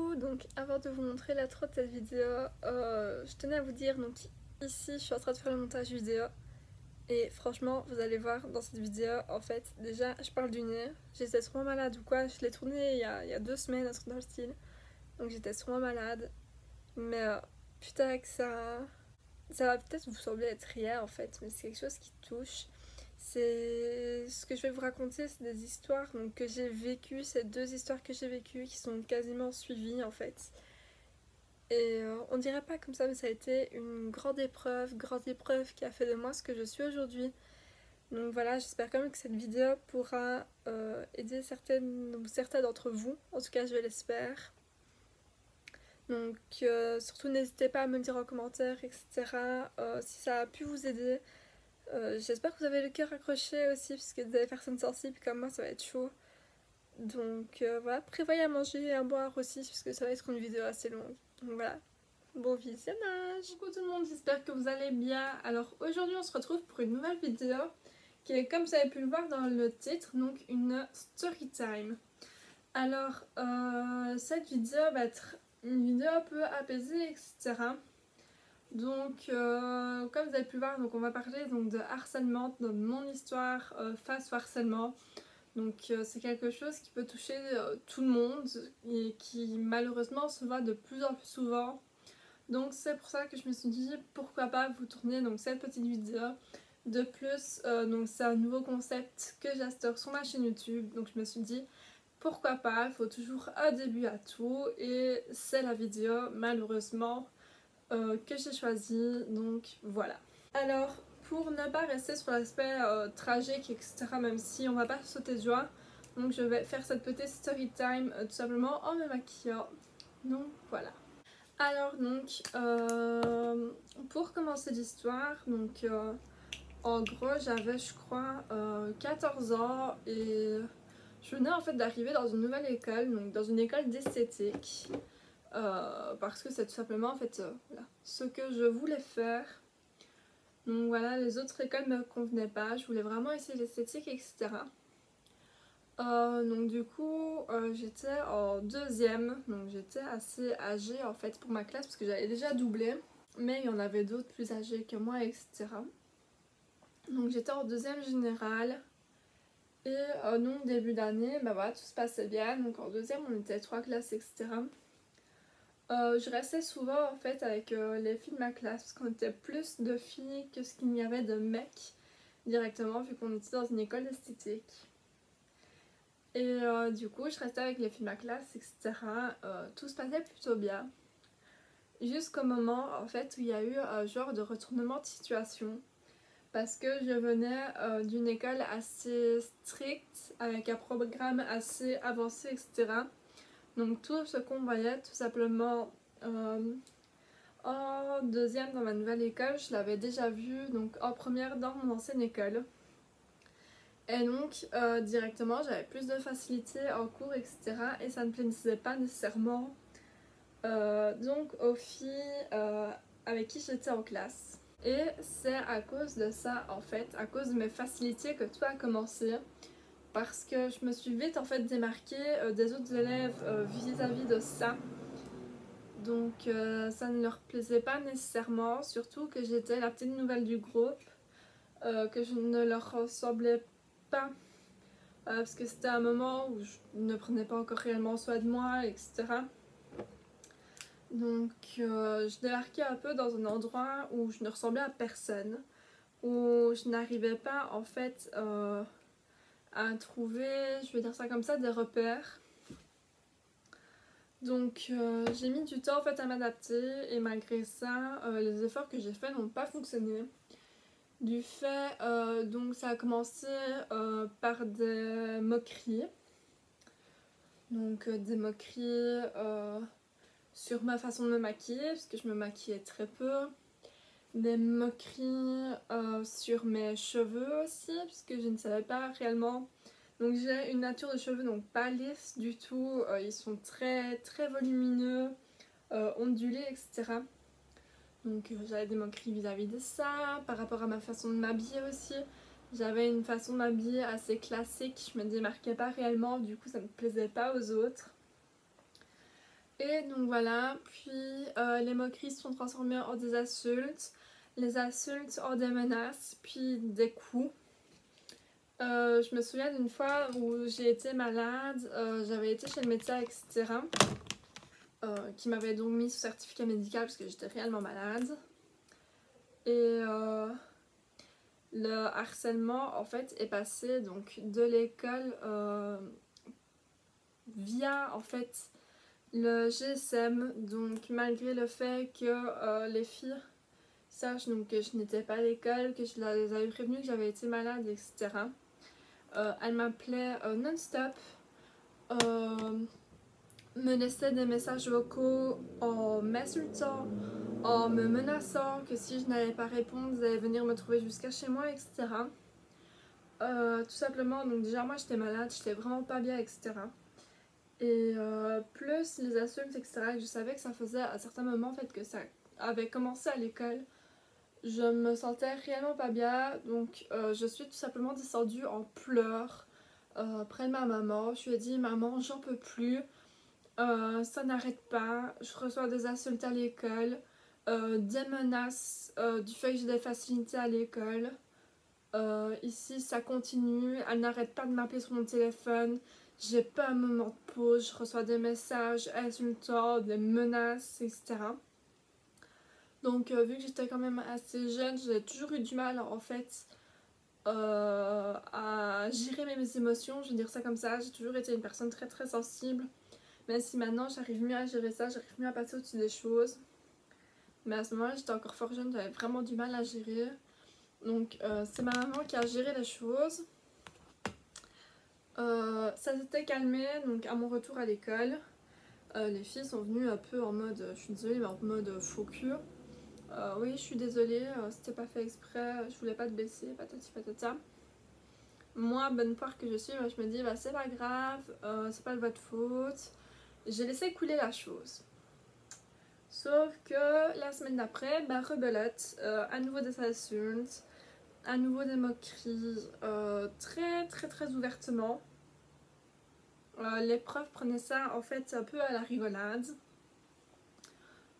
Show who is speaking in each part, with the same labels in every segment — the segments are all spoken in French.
Speaker 1: Coucou, donc avant de vous montrer l'intro de cette vidéo, je tenais à vous dire, donc ici je suis en train de faire le montage vidéo et franchement vous allez voir dans cette vidéo, en fait déjà je parle du nez, j'étais trop malade ou quoi, je l'ai tourné il y a 2 semaines, un truc dans le style, donc j'étais trop malade, mais putain que ça va peut-être vous sembler être rien en fait, mais c'est quelque chose qui touche. C'est ce que je vais vous raconter, c'est des histoires donc, que j'ai vécues, ces 2 histoires que j'ai vécues qui sont quasiment suivies en fait. Et on dirait pas comme ça, mais ça a été une grande épreuve qui a fait de moi ce que je suis aujourd'hui. Donc voilà, j'espère quand même que cette vidéo pourra aider certaines ou certains d'entre vous, en tout cas je l'espère. Donc surtout n'hésitez pas à me dire en commentaire, etc. Si ça a pu vous aider. J'espère que vous avez le cœur accroché aussi, puisque des personnes sensibles comme moi, ça va être chaud. Donc voilà, prévoyez à manger et à boire aussi, puisque ça va être une vidéo assez longue. Donc voilà, bon visionnage. Coucou tout le monde, j'espère que vous allez bien. Alors aujourd'hui, on se retrouve pour une nouvelle vidéo qui est, comme vous avez pu le voir dans le titre, donc une story time. Alors cette vidéo va être une vidéo un peu apaisée, etc. Donc, comme vous avez pu voir, donc on va parler donc, de harcèlement, de mon histoire face au harcèlement. Donc, c'est quelque chose qui peut toucher tout le monde et qui malheureusement se voit de plus en plus souvent. Donc, c'est pour ça que je me suis dit pourquoi pas vous tourner donc, cette petite vidéo. De plus, donc c'est un nouveau concept que j'instaure sur ma chaîne YouTube. Donc, je me suis dit pourquoi pas, il faut toujours un début à tout. Et c'est la vidéo malheureusement que j'ai choisi, donc voilà. Alors, pour ne pas rester sur l'aspect tragique, etc., même si on va pas sauter de joie, donc je vais faire cette petite story time tout simplement en me maquillant. Donc voilà. Alors donc, pour commencer l'histoire, donc en gros j'avais je crois 14 ans et je venais en fait d'arriver dans une nouvelle école, donc dans une école d'esthétique. Parce que c'est tout simplement en fait voilà, ce que je voulais faire. Donc voilà, les autres écoles me convenaient pas, je voulais vraiment essayer l'esthétique, etc. Donc du coup j'étais en deuxième, donc j'étais assez âgée en fait pour ma classe parce que j'avais déjà doublé, mais il y en avait d'autres plus âgés que moi, etc. Donc j'étais en deuxième générale et donc début d'année, bah voilà, tout se passait bien, donc en deuxième on était 3 classes, etc. Je restais souvent en fait avec les filles de ma classe parce qu'on était plus de filles que ce qu'il n'y avait de mecs directement vu qu'on était dans une école d'esthétique. Et du coup je restais avec les filles de ma classe, etc. Tout se passait plutôt bien. Jusqu'au moment en fait où il y a eu un genre de retournement de situation. Parce que je venais d'une école assez stricte avec un programme assez avancé, etc. Donc tout ce qu'on voyait tout simplement en deuxième dans ma nouvelle école, je l'avais déjà vu donc en première dans mon ancienne école. Et donc directement j'avais plus de facilité en cours, etc. Et ça ne plaisait pas nécessairement donc aux filles avec qui j'étais en classe. Et c'est à cause de ça en fait, à cause de mes facilités que tout a commencé. Parce que je me suis vite en fait démarquée des autres élèves vis-à-vis de ça. Donc ça ne leur plaisait pas nécessairement, surtout que j'étais la petite nouvelle du groupe, que je ne leur ressemblais pas, parce que c'était un moment où je ne prenais pas encore réellement soin de moi, etc. Donc je débarquais un peu dans un endroit où je ne ressemblais à personne, où je n'arrivais pas en fait à trouver, je vais dire ça comme ça, des repères. Donc j'ai mis du temps en fait à m'adapter et malgré ça les efforts que j'ai faits n'ont pas fonctionné. Du fait donc ça a commencé par des moqueries. Donc des moqueries sur ma façon de me maquiller parce que je me maquillais très peu. Des moqueries sur mes cheveux aussi parce que je ne savais pas réellement. Donc j'ai une nature de cheveux donc pas lisse du tout, ils sont très très volumineux, ondulés, etc. Donc j'avais des moqueries vis-à-vis de ça, par rapport à ma façon de m'habiller aussi. J'avais une façon de m'habiller assez classique, je me démarquais pas réellement, du coup ça ne plaisait pas aux autres. Et donc voilà, puis les moqueries se sont transformées en des insultes, les insultes en des menaces, puis des coups. Je me souviens d'une fois où j'ai été malade, j'avais été chez le médecin, etc. Qui m'avait donc mis sous certificat médical parce que j'étais réellement malade. Et le harcèlement en fait est passé donc de l'école via en fait le GSM, donc malgré le fait que les filles sachent donc que je n'étais pas à l'école, que je les avais prévenues que j'avais été malade, etc. Elles m'appelaient non-stop, me laissaient des messages vocaux en m'insultant, en me menaçant que si je n'allais pas répondre, ils allaient venir me trouver jusqu'à chez moi, etc. Tout simplement, donc déjà moi j'étais malade, j'étais vraiment pas bien, etc. Et plus les insultes, etc. Je savais que ça faisait à certains moments en fait que ça avait commencé à l'école. Je me sentais réellement pas bien, donc je suis tout simplement descendue en pleurs près de ma maman. Je lui ai dit maman j'en peux plus, ça n'arrête pas, je reçois des insultes à l'école, des menaces du fait que j'ai des facilités à l'école. Ici ça continue, elle n'arrête pas de m'appeler sur mon téléphone, j'ai pas un moment de pause, je reçois des messages insultants, des menaces, etc. Donc vu que j'étais quand même assez jeune, j'ai toujours eu du mal en fait à gérer mes émotions, je vais dire ça comme ça. J'ai toujours été une personne très très sensible, même si maintenant j'arrive mieux à gérer ça, j'arrive mieux à passer au-dessus des choses. Mais à ce moment-là j'étais encore fort jeune, j'avais vraiment du mal à gérer. Donc c'est ma maman qui a géré les choses. Ça s'était calmé donc à mon retour à l'école. Les filles sont venues un peu en mode, je suis désolée, mais en mode faux cul. Oui, je suis désolée, c'était pas fait exprès, je voulais pas te blesser, patati patata. Moi, bonne part que je suis, je me dis, bah c'est pas grave, c'est pas de votre faute. J'ai laissé couler la chose. Sauf que la semaine d'après, bah rebelote, à nouveau des insultes, à nouveau des moqueries, très très très ouvertement. Les profs prenaient ça en fait un peu à la rigolade.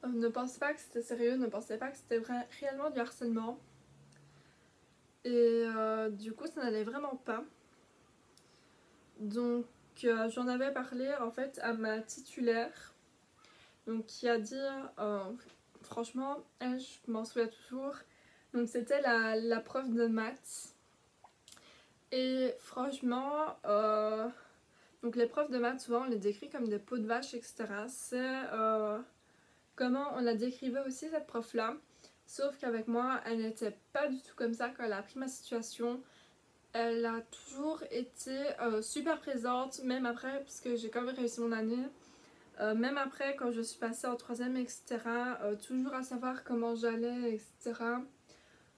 Speaker 1: Ne pensez pas que c'était sérieux, ne pensez pas que c'était réellement du harcèlement. Et du coup ça n'allait vraiment pas. Donc j'en avais parlé en fait à ma titulaire. Donc qui a dit, franchement, elle, je m'en souviens toujours. Donc c'était la prof de maths. Et franchement, donc les profs de maths souvent on les décrit comme des peaux de vache, etc. C'est comment on la décrivait aussi cette prof là. Sauf qu'avec moi, elle n'était pas du tout comme ça quand elle a appris ma situation. Elle a toujours été super présente, même après, parce que j'ai quand même réussi mon année. Même après, quand je suis passée en troisième, etc. Toujours à savoir comment j'allais, etc.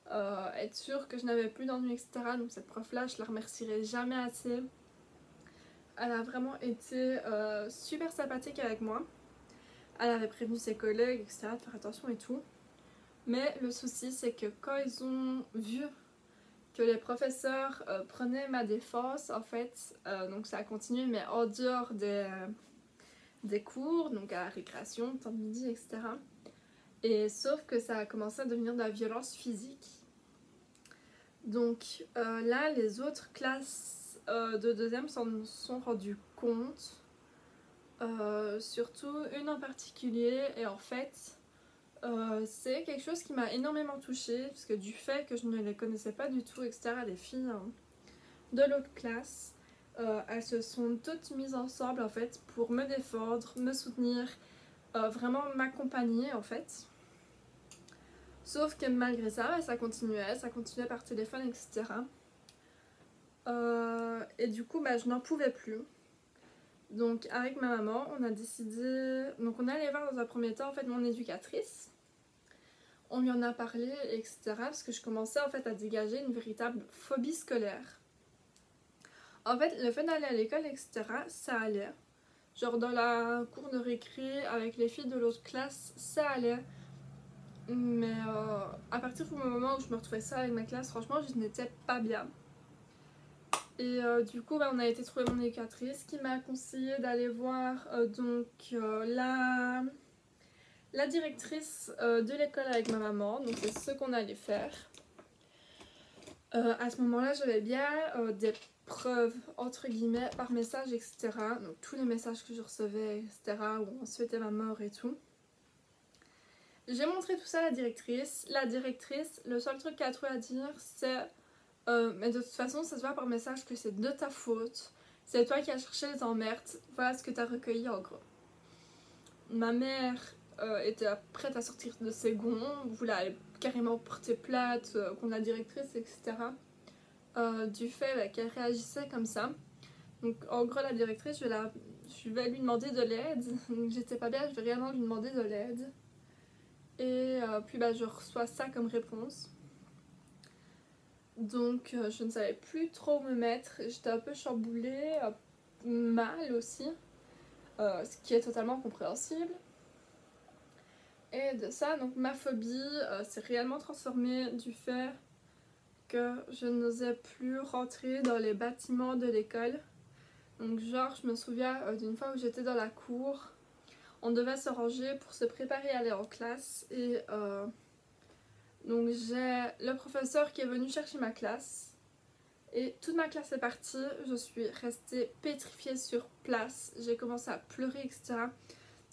Speaker 1: Être sûre que je n'avais plus d'ennui, etc. Donc cette prof-là, je la remercierai jamais assez. Elle a vraiment été super sympathique avec moi. Elle avait prévenu ses collègues, etc. de faire attention et tout. Mais le souci, c'est que quand ils ont vu que les professeurs prenaient ma défense, en fait, donc ça a continué, mais en dehors des cours, donc à la récréation, temps de midi, etc. Et sauf que ça a commencé à devenir de la violence physique. Donc là, les autres classes de deuxième s'en sont rendues compte. Surtout une en particulier, et en fait c'est quelque chose qui m'a énormément touchée, parce que du fait que je ne les connaissais pas du tout, etc., les filles de l'autre classe, elles se sont toutes mises ensemble en fait pour me défendre, me soutenir, vraiment m'accompagner en fait. Sauf que malgré ça, ça continuait par téléphone, etc. Et du coup, je n'en pouvais plus. Donc avec ma maman, on a décidé... Donc on est allé voir dans un premier temps en fait mon éducatrice. On lui en a parlé, etc. Parce que je commençais en fait à dégager une véritable phobie scolaire. En fait, le fait d'aller à l'école, etc., ça allait. Genre dans la cour de récré avec les filles de l'autre classe, ça allait. Mais à partir du moment où je me retrouvais ça avec ma classe, franchement, je n'étais pas bien. Et du coup, on a été trouver mon éducatrice qui m'a conseillé d'aller voir la directrice de l'école avec ma maman. Donc c'est ce qu'on allait faire. À ce moment-là, j'avais bien des preuves entre guillemets par message, etc. Donc tous les messages que je recevais, etc. où on souhaitait ma mort et tout. J'ai montré tout ça à la directrice. La directrice, le seul truc qu'elle a trouvé à dire, c'est mais de toute façon, ça se voit par message que c'est de ta faute. C'est toi qui as cherché les emmerdes. Voilà ce que tu as recueilli en gros. Ma mère était prête à sortir de ses gonds, voulait aller carrément porter plainte contre la directrice, etc. Du fait qu'elle réagissait comme ça. Donc en gros, la directrice, je vais lui demander de l'aide. J'étais pas bien, je vais réellement lui demander de l'aide. Et puis je reçois ça comme réponse. Donc je ne savais plus trop où me mettre, j'étais un peu chamboulée, mal aussi, ce qui est totalement compréhensible. Et de ça, donc ma phobie s'est réellement transformée du fait que je n'osais plus rentrer dans les bâtiments de l'école. Donc genre je me souviens d'une fois où j'étais dans la cour, on devait se ranger pour se préparer à aller en classe et donc j'ai le professeur qui est venu chercher ma classe et toute ma classe est partie, je suis restée pétrifiée sur place, j'ai commencé à pleurer, etc.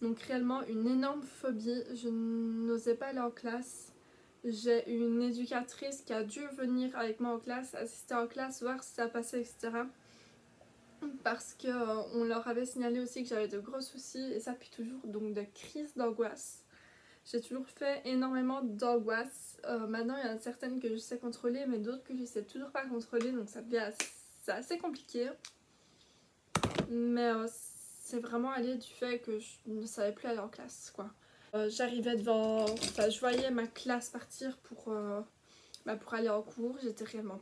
Speaker 1: Donc réellement une énorme phobie, je n'osais pas aller en classe. J'ai une éducatrice qui a dû venir avec moi en classe, assister en classe, voir si ça passait, etc. Parce qu'on leur avait signalé aussi que j'avais de gros soucis et ça depuis toujours, donc de crises d'angoisse. J'ai toujours fait énormément d'angoisse. Maintenant, il y en a certaines que je sais contrôler, mais d'autres que je sais toujours pas contrôler, donc ça devient assez compliqué. Mais c'est vraiment allé du fait que je ne savais plus aller en classe, quoi. J'arrivais devant... Enfin, je voyais ma classe partir pour aller en cours. J'étais réellement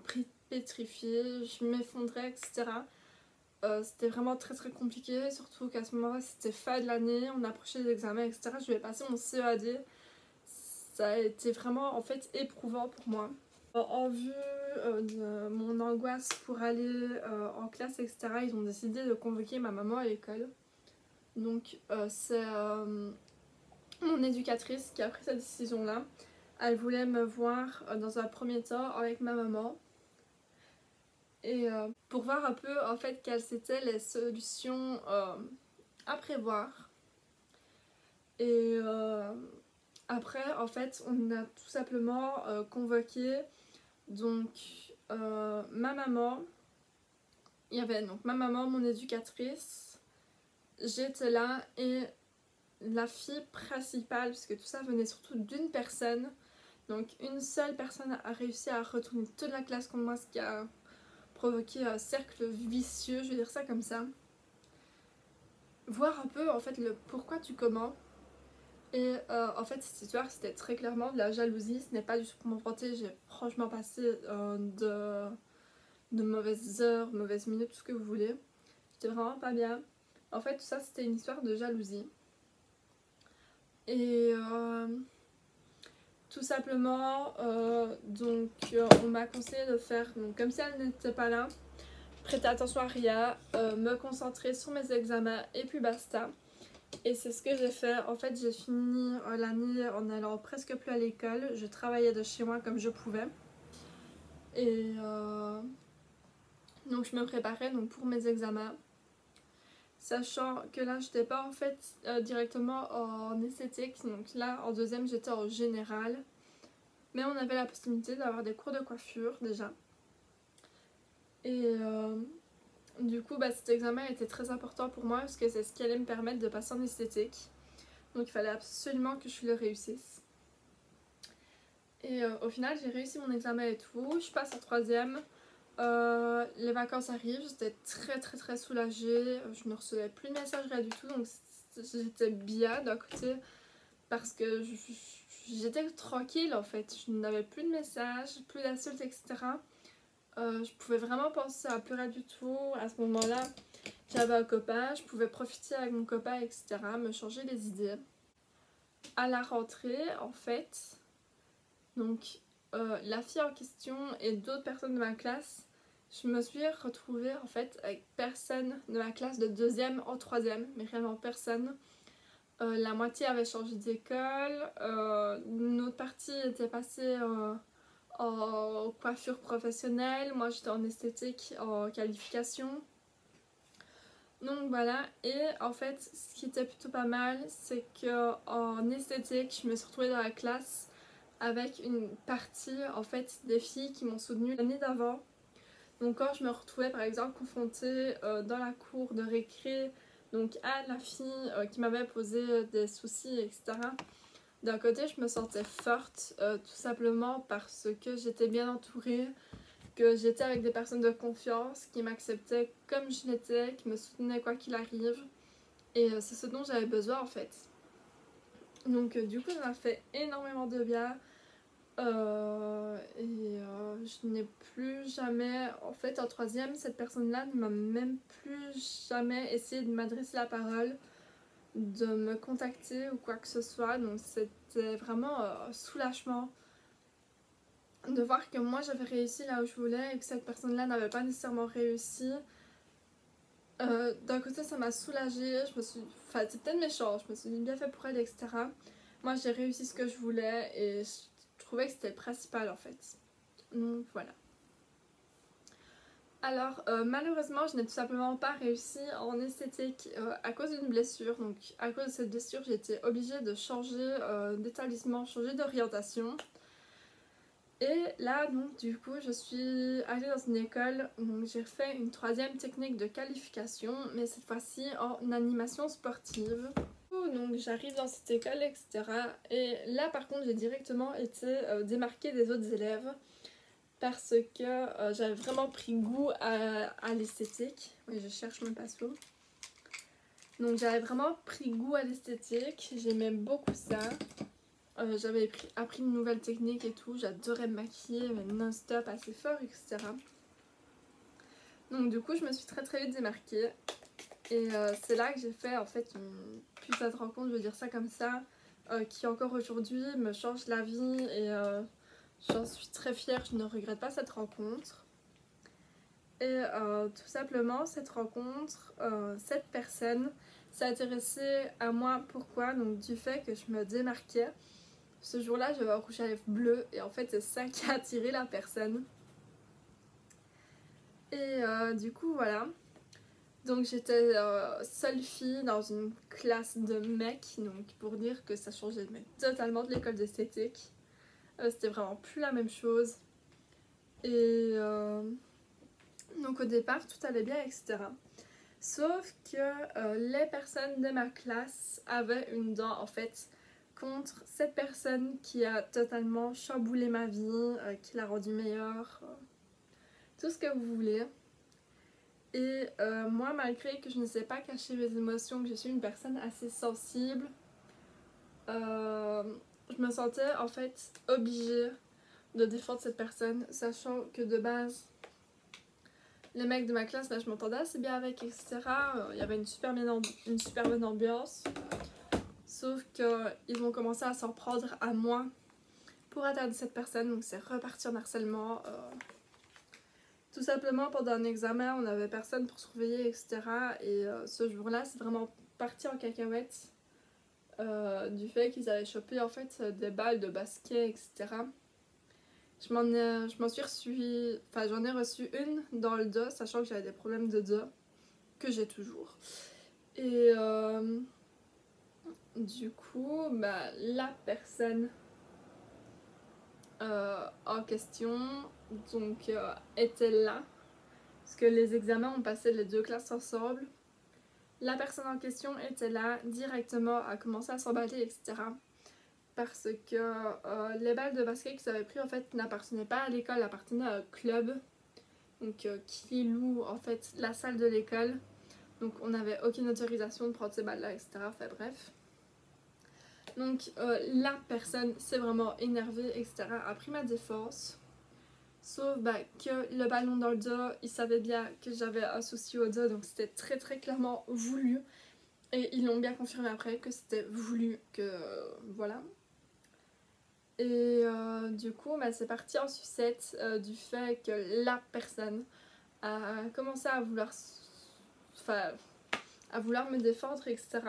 Speaker 1: pétrifiée, je m'effondrais, etc. C'était vraiment très très compliqué, surtout qu'à ce moment-là, c'était fin de l'année, on approchait des examens, etc. Je vais passer mon CEAD. Ça a été vraiment en fait éprouvant pour moi. En vue de mon angoisse pour aller en classe, etc., ils ont décidé de convoquer ma maman à l'école. Donc c'est mon éducatrice qui a pris cette décision-là. Elle voulait me voir dans un premier temps avec ma maman. Et pour voir un peu en fait quelles étaient les solutions à prévoir. Et après en fait on a tout simplement convoqué donc ma maman, il y avait donc ma maman, mon éducatrice, j'étais là et la fille principale, parce que tout ça venait surtout d'une personne, donc une seule personne a réussi à retourner toute la classe contre moi, ce qui a provoqué un cercle vicieux, je vais dire ça comme ça. Voir un peu en fait le pourquoi du comment. Et en fait cette histoire c'était très clairement de la jalousie, ce n'est pas du tout pour m'enfanter, j'ai franchement passé de mauvaises heures, mauvaises minutes, tout ce que vous voulez. J'étais vraiment pas bien. En fait tout ça c'était une histoire de jalousie. Et tout simplement on m'a conseillé de faire donc, comme si elle n'était pas là, prêter attention à rien, me concentrer sur mes examens et puis basta. Et c'est ce que j'ai fait. En fait j'ai fini l'année en allant presque plus à l'école, je travaillais de chez moi comme je pouvais. Et donc je me préparais donc, pour mes examens. Sachant que là j'étais pas en fait directement en esthétique, donc là en deuxième j'étais en général. Mais on avait la possibilité d'avoir des cours de coiffure déjà. Et du coup cet examen était très important pour moi parce que c'est ce qui allait me permettre de passer en esthétique. Donc il fallait absolument que je le réussisse. Et au final j'ai réussi mon examen et tout, je passe en troisième. Les vacances arrivent, j'étais très soulagée, je ne recevais plus de messages rien du tout, donc j'étais bien d'un côté parce que j'étais tranquille en fait, je n'avais plus de messages, plus d'insultes, etc. Je pouvais vraiment penser à plus rien du tout. À ce moment-là j'avais un copain, je pouvais profiter avec mon copain, etc., me changer les idées. À la rentrée en fait, donc la fille en question et d'autres personnes de ma classe je me suis retrouvée en fait avec personne de ma classe de 2e en 3e, mais vraiment personne. La moitié avait changé d'école, une autre partie était passée en coiffure professionnelle, moi j'étais en esthétique, en qualification. Donc voilà, et en fait ce qui était plutôt pas mal, c'est que en esthétique, je me suis retrouvée dans la classe avec une partie en fait des filles qui m'ont soutenue l'année d'avant. Donc quand je me retrouvais par exemple confrontée dans la cour de récré donc à la fille qui m'avait posé des soucis, etc. D'un côté, je me sentais forte, tout simplement parce que j'étais bien entourée, que j'étais avec des personnes de confiance qui m'acceptaient comme je l'étais, qui me soutenaient quoi qu'il arrive. Et c'est ce dont j'avais besoin en fait. Donc du coup, ça m'a fait énormément de bien. Je n'ai plus jamais, en fait en 3e, cette personne-là ne m'a même plus jamais essayé de m'adresser la parole, de me contacter ou quoi que ce soit. Donc c'était vraiment un soulagement de voir que moi j'avais réussi là où je voulais et que cette personne-là n'avait pas nécessairement réussi. D'un côté ça m'a soulagée, enfin c'est peut-être méchant, je me suis dit bien fait pour elle, etc. Moi j'ai réussi ce que je voulais et je trouvais que c'était le principal en fait. Donc voilà. Alors malheureusement je n'ai tout simplement pas réussi en esthétique à cause d'une blessure. Donc à cause de cette blessure j'ai été obligée de changer d'établissement, changer d'orientation. Et là donc du coup je suis allée dans une école, donc j'ai fait une 3e technique de qualification, mais cette fois-ci en animation sportive. Donc j'arrive dans cette école, etc. Et là par contre j'ai directement été démarquée des autres élèves parce que j'avais vraiment pris goût à l'esthétique. Oui, je cherche mon pinceau. Donc j'avais vraiment pris goût à l'esthétique, j'aimais beaucoup ça. J'avais appris une nouvelle technique et tout, j'adorais me maquiller non-stop assez fort, etc. Donc du coup je me suis très vite démarquée. Et c'est là que j'ai fait en fait une putain de rencontre, je veux dire ça comme ça, qui encore aujourd'hui me change la vie et j'en suis très fière, je ne regrette pas cette rencontre. Et tout simplement cette rencontre, cette personne s'est intéressée à moi, pourquoi? Donc du fait que je me démarquais. Ce jour-là j'avais un rouge à lèvres bleu et en fait c'est ça qui a attiré la personne. Et du coup voilà. Donc j'étais seule fille dans une classe de mecs, donc pour dire que ça changeait mais totalement de l'école d'esthétique. C'était vraiment plus la même chose. Et donc au départ tout allait bien, etc. Sauf que les personnes de ma classe avaient une dent en fait contre cette personne qui a totalement chamboulé ma vie, qui l'a rendue meilleure, tout ce que vous voulez. Et moi, malgré que je ne sais pas cacher mes émotions, que je suis une personne assez sensible, je me sentais en fait obligée de défendre cette personne, sachant que de base, les mecs de ma classe, là, je m'entendais assez bien avec, etc. Il y avait une super bonne ambiance. Sauf qu'ils vont commencer à s'en prendre à moi pour atteindre cette personne, donc c'est reparti en harcèlement. Tout simplement pendant un examen, on n'avait personne pour surveiller, etc. Et ce jour-là, c'est vraiment parti en cacahuète du fait qu'ils avaient chopé en fait des balles de basket, etc. Je m'en suis reçu, enfin j'en ai reçu une dans le dos, sachant que j'avais des problèmes de dos, que j'ai toujours. Et du coup, bah, la personne en question donc était là, parce que les examens ont passé les 2 classes ensemble. La personne en question était là, directement a commencé à s'emballer, etc. Parce que les balles de basket qu'ils avaient pris en fait n'appartenaient pas à l'école, appartenaient à un club, donc qui loue en fait la salle de l'école. Donc on n'avait aucune autorisation de prendre ces balles là, etc. Enfin bref. Donc la personne s'est vraiment énervée, etc. a pris ma défense. Sauf bah, que le ballon dans le dos, il savait bien que j'avais un souci au dos, donc c'était très clairement voulu. Et ils l'ont bien confirmé après que c'était voulu, que voilà. Et du coup, bah, c'est parti en sucette du fait que la personne a commencé à vouloir, enfin, à vouloir me défendre, etc.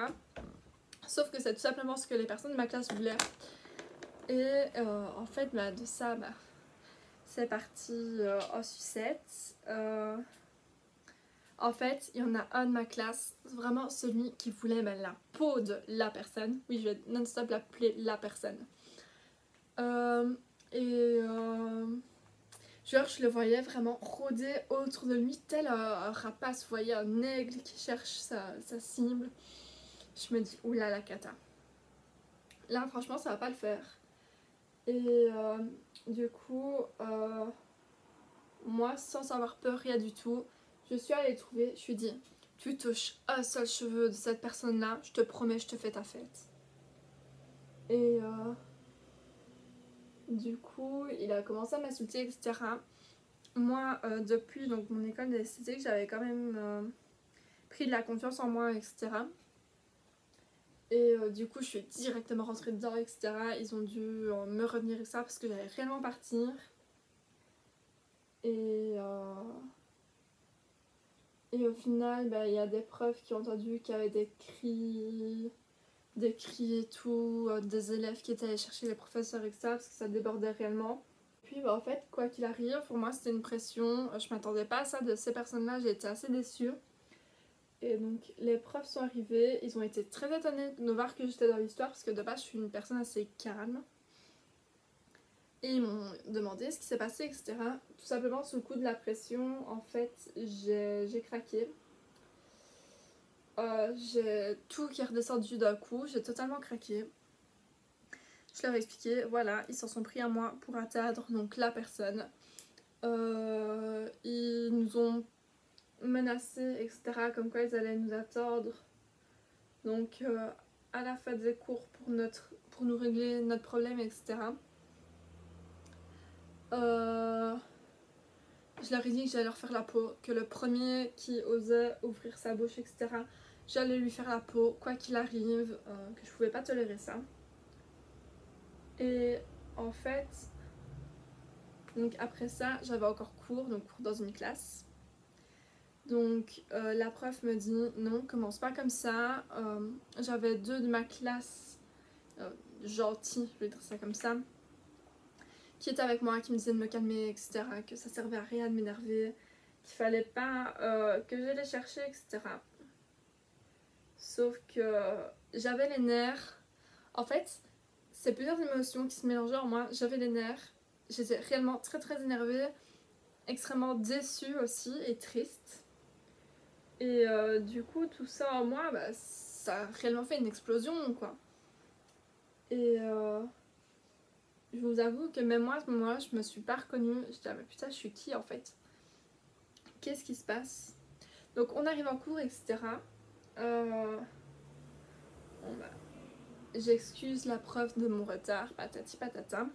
Speaker 1: Sauf que c'est tout simplement ce que les personnes de ma classe voulaient. Et en fait, bah, de ça, bah, c'est parti en sucette. En fait, il y en a un de ma classe, vraiment celui qui voulait bah, la peau de la personne. Oui, je vais non-stop l'appeler la personne. Euh, et genre, je le voyais vraiment rôder autour de lui, tel un rapace, vous voyez, un aigle qui cherche sa cible. Je me dis, oula la cata. Là, franchement, ça va pas le faire. Et du coup, moi, sans savoir peur, rien du tout, je suis allée le trouver. Je lui ai dit, tu touches un seul cheveu de cette personne-là, je te promets, je te fais ta fête. Et du coup, il a commencé à m'insulter, etc. Moi, depuis donc, mon école d'esthétique, j'avais quand même pris de la confiance en moi, etc. Et du coup, je suis directement rentrée dedans, etc. Ils ont dû me retenir, etc. parce que j'allais réellement partir. Et au final, bah, y a des profs qui ont entendu qu'il y avait des cris et tout, des élèves qui étaient allés chercher les professeurs, etc. parce que ça débordait réellement. Puis bah, en fait, quoi qu'il arrive, pour moi c'était une pression. Je m'attendais pas à ça de ces personnes-là, j'ai été assez déçue. Et donc les profs sont arrivés, ils ont été très étonnés de voir que j'étais dans l'histoire parce que de base je suis une personne assez calme. Et ils m'ont demandé ce qui s'est passé, etc. Tout simplement sous le coup de la pression, en fait, j'ai craqué. J'ai tout qui est redescendu d'un coup, j'ai totalement craqué. Je leur ai expliqué, voilà, ils s'en sont pris à moi pour atteindre donc la personne. Ils nous ont menacés, etc. Comme quoi ils allaient nous attendre. Donc à la fin des cours pour nous régler notre problème, etc. Je leur ai dit que j'allais leur faire la peau, que le premier qui osait ouvrir sa bouche, etc., j'allais lui faire la peau, quoi qu'il arrive, que je pouvais pas tolérer ça. Et en fait, donc après ça, j'avais encore cours, donc cours dans une classe. Donc la prof me dit non, commence pas comme ça. J'avais deux de ma classe gentils, je vais dire ça comme ça, qui étaient avec moi, qui me disaient de me calmer, etc., que ça servait à rien de m'énerver, qu'il fallait pas que j'allais chercher, etc. Sauf que j'avais les nerfs. En fait, c'est plusieurs émotions qui se mélangeaient en moi. J'avais les nerfs, j'étais réellement très très énervée, extrêmement déçue aussi et triste. Et du coup, tout ça en moi, bah, ça a réellement fait une explosion, quoi. Et je vous avoue que même moi, à ce moment-là, je me suis pas reconnue. J'étais, ah, mais putain, je suis qui en fait? Qu'est-ce qui se passe? Donc, on arrive en cours, etc. Bon, bah, j'excuse la prof de mon retard, patati patata.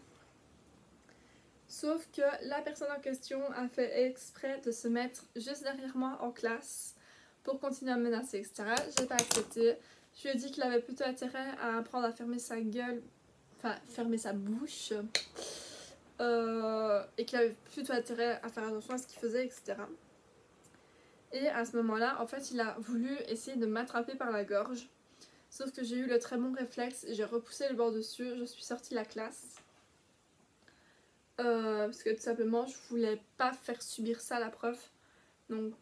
Speaker 1: Sauf que la personne en question a fait exprès de se mettre juste derrière moi en classe pour continuer à me menacer, etc. J'ai pas accepté. Je lui ai dit qu'il avait plutôt intérêt à apprendre à fermer sa gueule, enfin fermer sa bouche, et qu'il avait plutôt intérêt à faire attention à ce qu'il faisait, etc. Et à ce moment-là, en fait, il a voulu essayer de m'attraper par la gorge. Sauf que j'ai eu le très bon réflexe et j'ai repoussé le bord dessus, je suis sortie de la classe. Parce que tout simplement, je voulais pas faire subir ça à la prof. Donc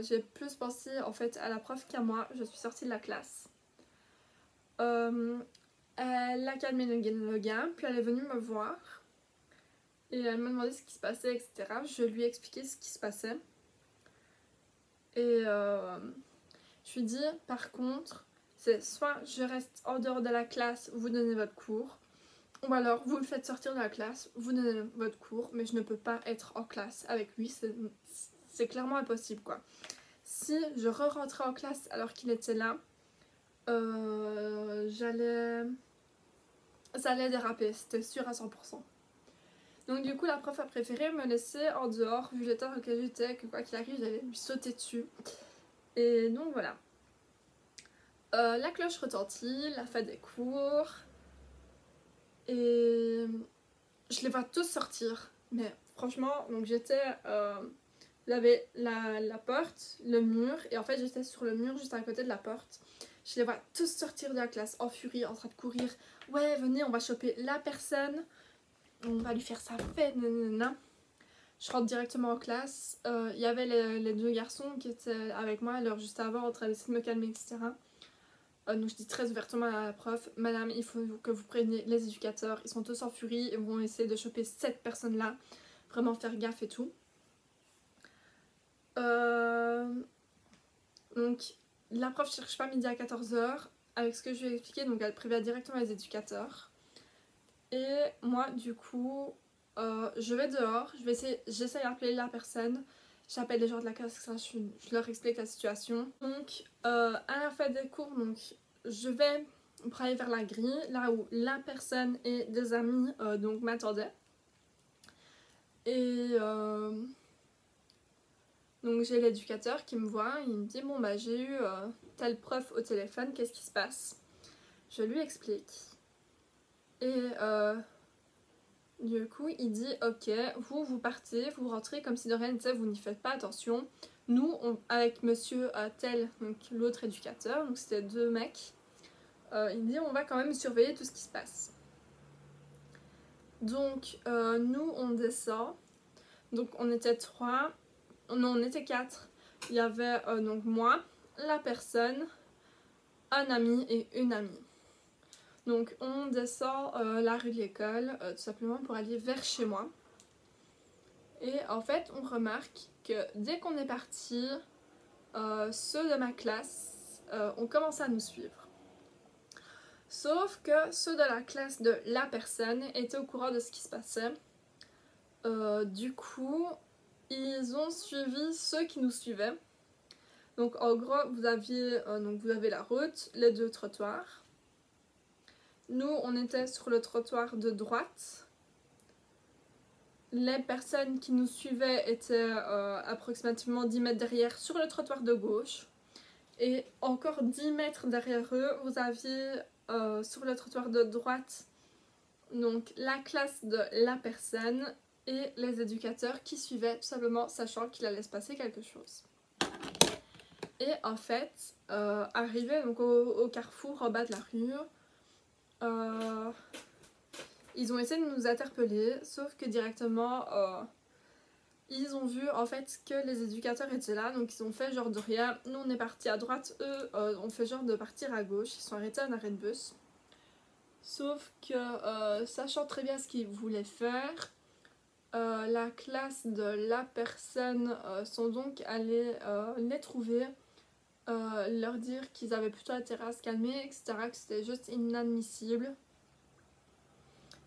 Speaker 1: j'ai plus pensé en fait à la prof qu'à moi. Je suis sortie de la classe. Elle a calmé le gars, puis elle est venue me voir. Et elle m'a demandé ce qui se passait, etc. Je lui ai expliqué ce qui se passait. Et je lui ai dit, par contre, c'est soit je reste en dehors de la classe, vous donnez votre cours, ou alors vous le faites sortir de la classe, vous donnez votre cours, mais je ne peux pas être en classe avec lui, c'est clairement impossible quoi. Si je re-rentrais en classe alors qu'il était là, ça allait déraper, c'était sûr à 100%. Donc du coup la prof a préféré me laisser en dehors, vu l'état dans lequel j'étais, que quoi qu'il arrive j'allais lui sauter dessus. Et donc voilà. La cloche retentit, la fin des cours, et je les vois tous sortir. Mais franchement, donc j'étais Vous avez la porte, le mur, et en fait j'étais sur le mur juste à côté de la porte. Je les vois tous sortir de la classe en furie, en train de courir. Ouais, venez, on va choper la personne, on va lui faire sa fête, nanana. Je rentre directement en classe. Il y avait les deux garçons qui étaient avec moi, alors juste avant, en train d'essayer de me calmer, etc. Donc je dis très ouvertement à la prof, Madame, il faut que vous préveniez les éducateurs, ils sont tous en furie et vont essayer de choper cette personne-là. Vraiment faire gaffe et tout. Donc la prof cherche pas midi à 14h. Avec ce que je lui ai expliqué, donc elle prévient directement les éducateurs. Et moi, du coup, je vais dehors, j'essaie d'appeler la personne. J'appelle les gens de la classe, je leur explique la situation. Donc, à la fin des cours, donc, je vais pour aller vers la grille, là où la personne et des amis donc m'attendaient. Et donc j'ai l'éducateur qui me voit, il me dit bon bah j'ai eu tel prof au téléphone, qu'est-ce qui se passe? Je lui explique. Et du coup, il dit ok, vous partez, vous rentrez comme si de rien n'était, vous n'y faites pas attention. Nous, avec monsieur tel, donc l'autre éducateur, donc c'était deux mecs, il dit on va quand même surveiller tout ce qui se passe. Donc, nous, on descend. Donc, on était 3, non, on était 4. Il y avait donc moi, la personne, un ami et une amie. Donc on descend la rue de l'école tout simplement pour aller vers chez moi. Et en fait on remarque que dès qu'on est parti, ceux de ma classe ont commencé à nous suivre. Sauf que ceux de la classe de la personne étaient au courant de ce qui se passait. Du coup, ils ont suivi ceux qui nous suivaient. Donc en gros, vous avez la route, les deux trottoirs. Nous, on était sur le trottoir de droite. Les personnes qui nous suivaient étaient approximativement 10 mètres derrière sur le trottoir de gauche. Et encore 10 mètres derrière eux, vous aviez sur le trottoir de droite donc la classe de la personne et les éducateurs qui suivaient tout simplement sachant qu'il allait se passer quelque chose. Et en fait, arrivé donc au carrefour en bas de la rue, ils ont essayé de nous interpeller, sauf que directement ils ont vu en fait que les éducateurs étaient là, donc ils ont fait genre de rien. Nous on est parti à droite, eux ont fait genre de partir à gauche, ils sont arrêtés à un arrêt de bus. Sauf que sachant très bien ce qu'ils voulaient faire, la classe de la personne sont donc allés les trouver, leur dire qu'ils avaient plutôt intérêt à se calmer, etc., que c'était juste inadmissible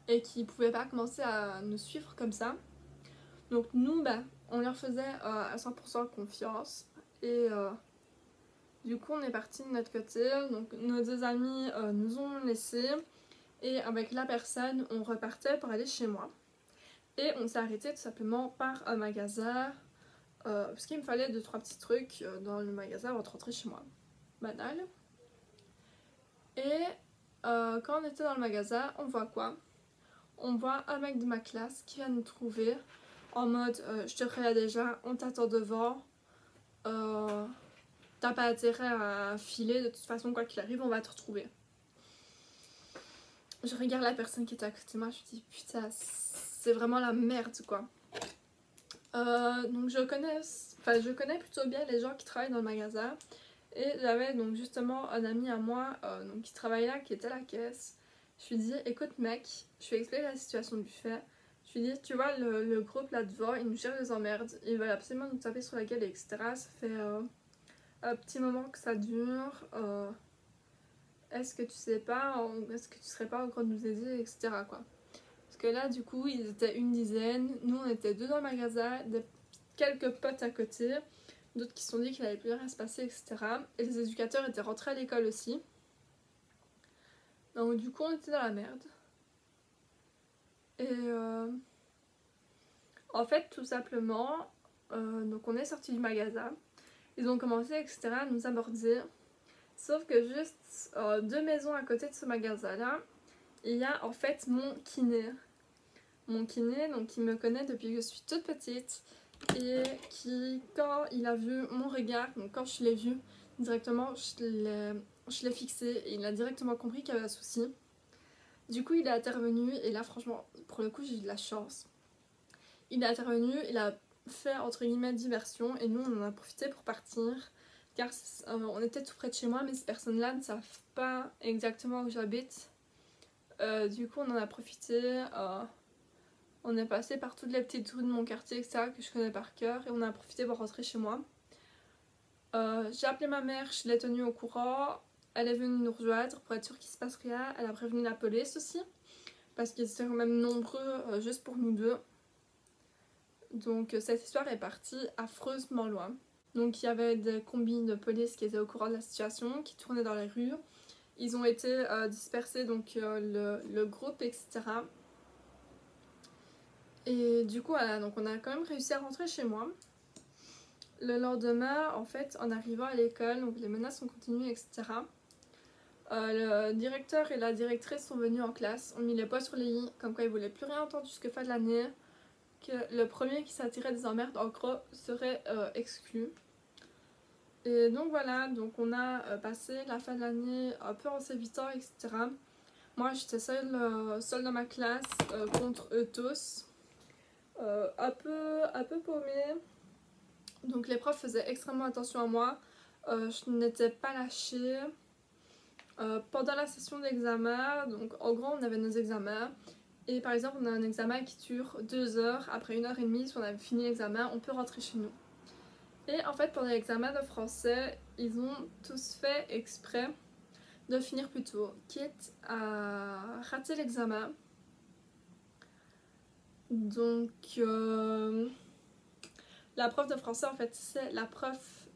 Speaker 1: et qu'ils pouvaient pas commencer à nous suivre comme ça. Donc nous, on leur faisait à 100% confiance et du coup on est parti de notre côté. Donc nos deux amis nous ont laissés et avec la personne on repartait pour aller chez moi. Et on s'est arrêté tout simplement par un magasin parce qu'il me fallait 2-3 petits trucs dans le magasin avant de rentrer chez moi. Banal. Et quand on était dans le magasin, on voit quoi? On voit un mec de ma classe qui vient nous trouver en mode je te regarde déjà, on t'attend devant, t'as pas intérêt à filer, de toute façon quoi qu'il arrive on va te retrouver. Je regarde la personne qui était à côté de moi, je me dis putain c'est vraiment la merde quoi. Donc je connais plutôt bien les gens qui travaillent dans le magasin et j'avais donc justement un ami à moi donc qui travaillait là, qui était à la caisse. Je lui dis écoute mec, je lui ai expliqué la situation du fait. Je lui dis tu vois le groupe là devant, ils nous cherchent des emmerdes, ils veulent absolument nous taper sur la gueule etc. Ça fait un petit moment que ça dure. Est-ce que tu serais pas en train de nous aider etc. quoi. Parce que là du coup ils étaient une dizaine, nous on était deux dans le magasin, quelques potes à côté, d'autres qui se sont dit qu'il allait plus rien se passer etc. Et les éducateurs étaient rentrés à l'école aussi. Donc du coup on était dans la merde. Et en fait tout simplement, donc on est sorti du magasin, ils ont commencé etc. à nous aborder. Sauf que juste 2 maisons à côté de ce magasin là, il y a en fait mon kiné. Mon kiné, donc qui me connaît depuis que je suis toute petite et qui, quand il a vu mon regard, donc quand je l'ai vu directement, je l'ai fixé et il a directement compris qu'il y avait un souci. Du coup, il est intervenu et là, franchement, pour le coup, j'ai eu de la chance. Il est intervenu, il a fait entre guillemets diversion et nous, on en a profité pour partir car on était tout près de chez moi, mais ces personnes-là ne savent pas exactement où j'habite. Du coup, on en a profité. On est passé par toutes les petites rues de mon quartier, etc., que je connais par cœur, et on a profité pour rentrer chez moi. J'ai appelé ma mère, je l'ai tenue au courant. Elle est venue nous rejoindre pour être sûre qu'il se passe rien. Elle a prévenu la police aussi, parce qu'ils étaient quand même nombreux juste pour nous deux. Donc cette histoire est partie affreusement loin. Donc il y avait des combis de police qui étaient au courant de la situation, qui tournaient dans les rues. Ils ont été dispersés, donc le groupe, etc. Et du coup, voilà, donc on a quand même réussi à rentrer chez moi. Le lendemain, en fait, en arrivant à l'école, donc les menaces ont continué, etc. Le directeur et la directrice sont venus en classe, ont mis les poings sur les i, comme quoi ils voulaient plus rien entendre jusqu'à fin de l'année, que le premier qui s'attirait des emmerdes, en gros, serait exclu. Et donc voilà, donc on a passé la fin de l'année un peu en s'évitant, etc. Moi, j'étais seule dans ma classe contre eux tous. Un peu paumée. Donc les profs faisaient extrêmement attention à moi. Je n'étais pas lâchée. Pendant la session d'examen, donc en gros on avait nos examens. Et par exemple on a un examen qui dure 2 heures. Après 1h30, si on avait fini l'examen, on peut rentrer chez nous. Et en fait pendant l'examen de français, ils ont tous fait exprès de finir plus tôt, quitte à rater l'examen. Donc la prof de français, en fait, c'est la prof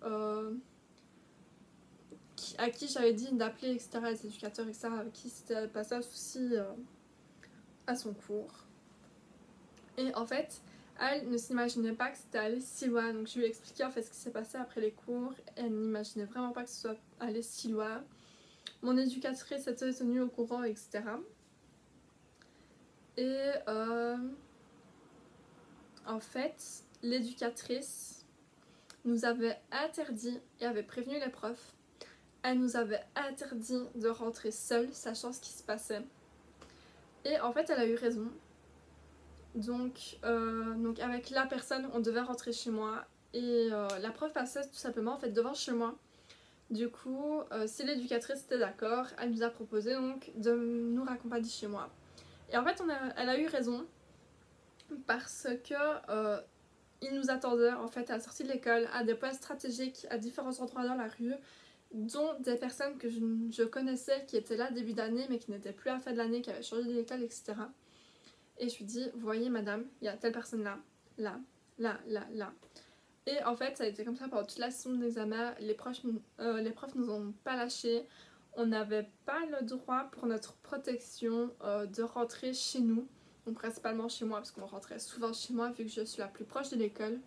Speaker 1: à qui j'avais dit d'appeler, etc., les éducateurs, etc., avec qui c'était passé un souci à son cours. Et en fait, elle ne s'imaginait pas que c'était allé si loin. Donc je lui ai expliqué en fait ce qui s'est passé après les cours. Elle n'imaginait vraiment pas que ce soit allé si loin. Mon éducatrice était tenue au courant, etc. Et en fait, l'éducatrice nous avait interdit et avait prévenu les profs. Elle nous avait interdit de rentrer seule, sachant ce qui se passait. Et en fait, elle a eu raison. Donc avec la personne, on devait rentrer chez moi. Et la prof passait tout simplement en fait devant chez moi. Du coup, si l'éducatrice était d'accord, elle nous a proposé donc de nous raccompagner chez moi. Et en fait, elle a eu raison parce que ils nous attendaient en fait à la sortie de l'école, à des points stratégiques, à différents endroits dans la rue, dont des personnes que je connaissais qui étaient là début d'année mais qui n'étaient plus à la fin de l'année, qui avaient changé d'école, etc. Et je lui dis, vous voyez madame, il y a telle personne là, là, là, là, là. Et en fait, ça a été comme ça pendant toute la session d'examen. Les profs nous ont pas lâchés. On n'avait pas le droit pour notre protection de rentrer chez nous. Donc principalement chez moi, parce qu'on rentrait souvent chez moi vu que je suis la plus proche de l'école.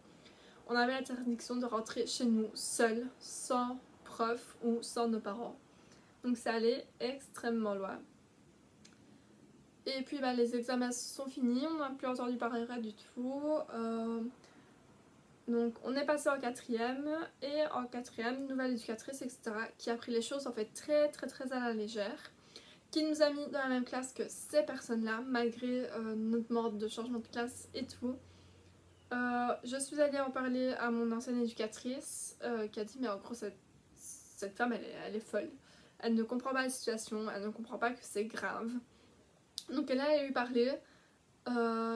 Speaker 1: On avait l'interdiction de rentrer chez nous seul, sans prof ou sans nos parents. Donc ça allait extrêmement loin. Et puis bah, les examens sont finis, on n'a plus entendu parler du tout. Donc on est passé en quatrième, et en quatrième, nouvelle éducatrice, etc. qui a pris les choses en fait très à la légère, qui nous a mis dans la même classe que ces personnes-là, malgré notre mode de changement de classe et tout. Je suis allée en parler à mon ancienne éducatrice, qui a dit mais en gros cette femme elle est folle. Elle ne comprend pas la situation, elle ne comprend pas que c'est grave. Donc elle a eu parlé.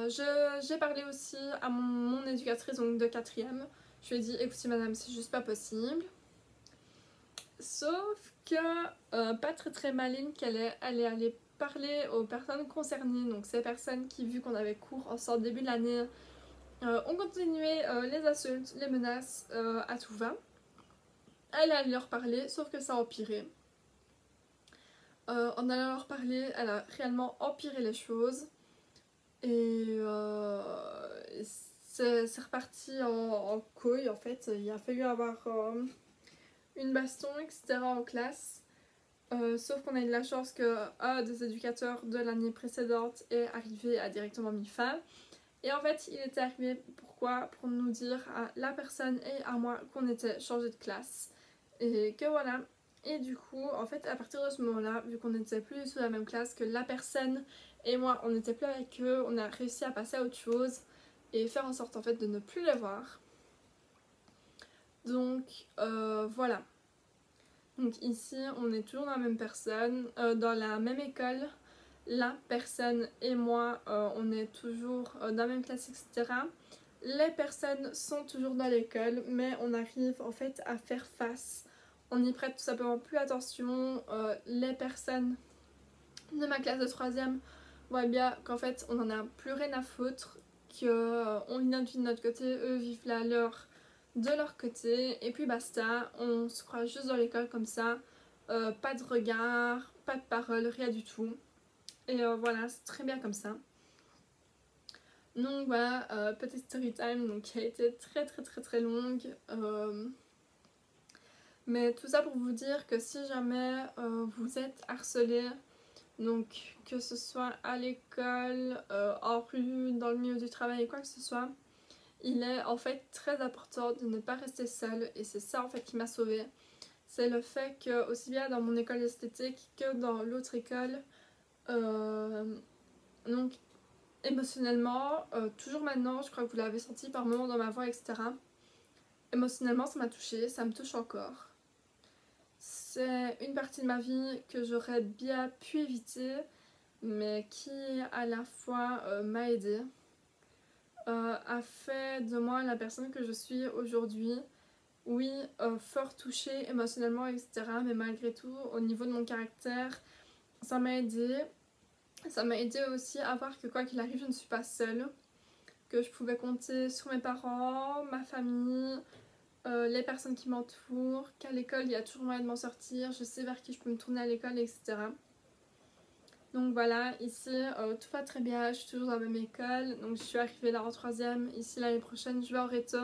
Speaker 1: J'ai parlé aussi à mon éducatrice donc de quatrième. Je lui ai dit écoutez madame, c'est juste pas possible. Sauf que pas très maligne qu'elle est allée parler aux personnes concernées, donc ces personnes qui, vu qu'on avait cours en début de l'année, ont continué les insultes, les menaces à tout va. Elle est allée leur parler, sauf que ça a empiré. En allant leur parler, elle a réellement empiré les choses. Et c'est reparti en couille en fait. Il a fallu avoir une baston, etc. en classe. Sauf qu'on a eu de la chance que un des éducateurs de l'année précédente est arrivé, a directement mis fin. Et en fait il était arrivé pourquoi? Pour nous dire à la personne et à moi qu'on était changé de classe. Et que voilà. Et du coup en fait à partir de ce moment là, vu qu'on n'était plus sous la même classe, que la personne et moi on n'était plus avec eux, on a réussi à passer à autre chose et faire en sorte en fait de ne plus les voir. Donc voilà. Donc ici on est toujours dans la même personne, dans la même école. La personne et moi on est toujours dans la même classe, etc. Les personnes sont toujours dans l'école, mais on arrive en fait à faire face. On n'y prête tout simplement plus attention. Les personnes de ma classe de 3ème voient bien qu'en fait on en a plus rien à foutre, qu'on vit notre vie de notre côté, eux vivent la leur de leur côté, et puis basta, on se croit juste dans l'école comme ça, pas de regard, pas de parole, rien du tout. Et voilà, c'est très bien comme ça. Donc voilà, petite story time donc, qui a été très longue. Mais tout ça pour vous dire que si jamais vous êtes harcelé, donc que ce soit à l'école, en rue, dans le milieu du travail, quoi que ce soit, il est en fait très important de ne pas rester seul, et c'est ça en fait qui m'a sauvée. C'est le fait que aussi bien dans mon école d'esthétique que dans l'autre école, donc émotionnellement, toujours maintenant, je crois que vous l'avez senti par moments dans ma voix, etc. Émotionnellement, ça m'a touchée, ça me touche encore. C'est une partie de ma vie que j'aurais bien pu éviter, mais qui à la fois m'a aidée, a fait de moi la personne que je suis aujourd'hui. Oui, fort touchée émotionnellement, etc. Mais malgré tout, au niveau de mon caractère, ça m'a aidée. Ça m'a aidée aussi à voir que quoi qu'il arrive, je ne suis pas seule. Que je pouvais compter sur mes parents, ma famille, les personnes qui m'entourent, qu'à l'école il y a toujours moyen de m'en sortir, je sais vers qui je peux me tourner à l'école, etc. Donc voilà, ici tout va très bien, je suis toujours dans la même école, donc je suis arrivée là en 3ème, ici l'année prochaine je vais en Réto.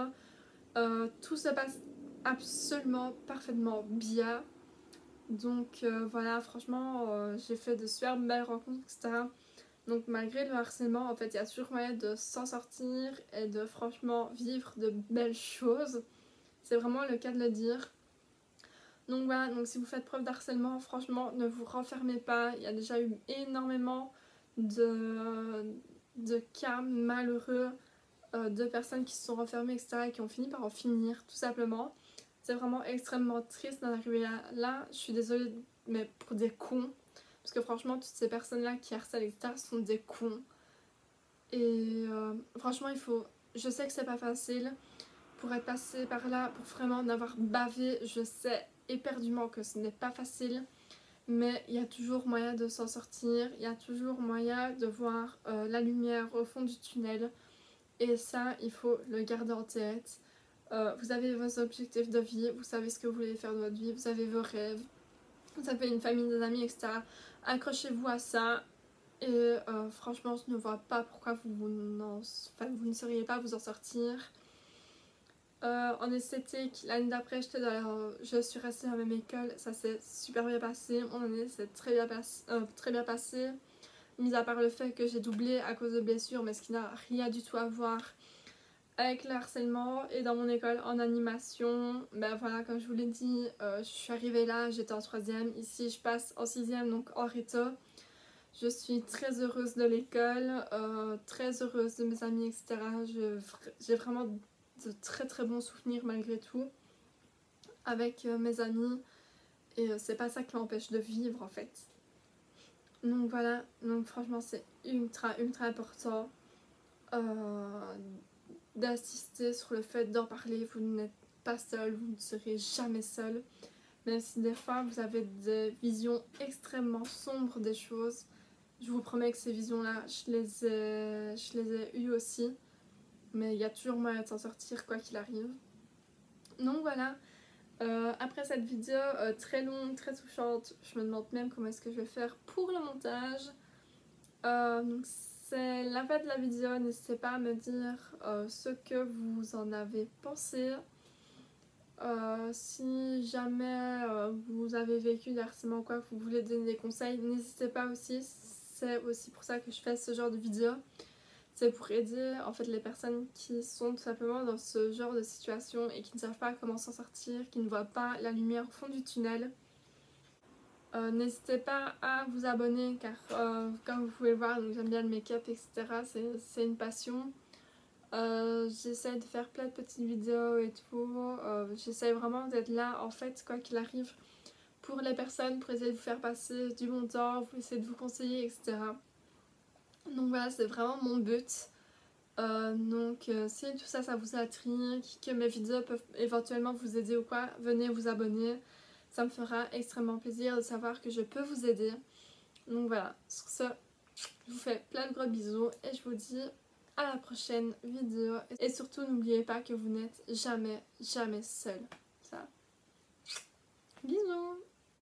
Speaker 1: Tout se passe absolument parfaitement bien, donc voilà, franchement j'ai fait de super belles rencontres, etc. Donc malgré le harcèlement, en fait, il y a toujours moyen de s'en sortir et de franchement vivre de belles choses. C'est vraiment le cas de le dire. Donc voilà, donc si vous faites preuve d'harcèlement, franchement, ne vous renfermez pas. Il y a déjà eu énormément de cas malheureux de personnes qui se sont renfermées, etc. et qui ont fini par en finir, tout simplement. C'est vraiment extrêmement triste d'en arriver là. Je suis désolée, mais pour des cons. Parce que franchement, toutes ces personnes-là qui harcèlent, etc. sont des cons. Et franchement, il faut... Je sais que c'est pas facile pour être passé par là, pour vraiment en avoir bavé. Je sais éperdument que ce n'est pas facile. Mais il y a toujours moyen de s'en sortir. Il y a toujours moyen de voir la lumière au fond du tunnel. Et ça, il faut le garder en tête. Vous avez vos objectifs de vie, vous savez ce que vous voulez faire de votre vie, vous avez vos rêves, vous avez une famille, des amis, etc. Accrochez-vous à ça. Et franchement, je ne vois pas pourquoi vous ne sauriez pas vous en sortir. En esthétique, l'année d'après, je suis restée dans la même école, ça s'est super bien passé. Mon année s'est très bien passée. Mis à part le fait que j'ai doublé à cause de blessures, mais ce qui n'a rien du tout à voir avec le harcèlement. Et dans mon école en animation, ben voilà, comme je vous l'ai dit, je suis arrivée là, j'étais en 3ème. Ici, je passe en 6ème, donc en Réto. Je suis très heureuse de l'école, très heureuse de mes amis, etc. J'ai vraiment de très bons souvenirs malgré tout avec mes amis. Et c'est pas ça qui m'empêche de vivre en fait. Donc voilà, donc franchement c'est ultra important d'assister sur le fait d'en parler. Vous n'êtes pas seul, vous ne serez jamais seul. Même si des fois vous avez des visions extrêmement sombres des choses, je vous promets que ces visions-là, je les ai eues aussi. Mais il y a toujours moyen de s'en sortir quoi qu'il arrive. Donc voilà, après cette vidéo très longue, très touchante, je me demande même comment est-ce que je vais faire pour le montage. Donc c'est la fin de la vidéo, n'hésitez pas à me dire ce que vous en avez pensé. Si jamais vous avez vécu du harcèlement ou quoi, vous voulez donner des conseils, n'hésitez pas aussi, c'est aussi pour ça que je fais ce genre de vidéo. c'est pour aider en fait les personnes qui sont tout simplement dans ce genre de situation et qui ne savent pas comment s'en sortir, qui ne voient pas la lumière au fond du tunnel. N'hésitez pas à vous abonner car comme vous pouvez le voir, j'aime bien le make-up, etc. C'est une passion. J'essaie de faire plein de petites vidéos et tout. J'essaie vraiment d'être là en fait quoi qu'il arrive pour les personnes, pour essayer de vous faire passer du bon temps, pour essayer de vous conseiller, etc. Donc voilà, c'est vraiment mon but. Si tout ça, ça vous intrigue, que mes vidéos peuvent éventuellement vous aider ou quoi, venez vous abonner. Ça me fera extrêmement plaisir de savoir que je peux vous aider. Donc voilà, sur ce, je vous fais plein de gros bisous et je vous dis à la prochaine vidéo. Et surtout, n'oubliez pas que vous n'êtes jamais, jamais seul. Ça. Bisous!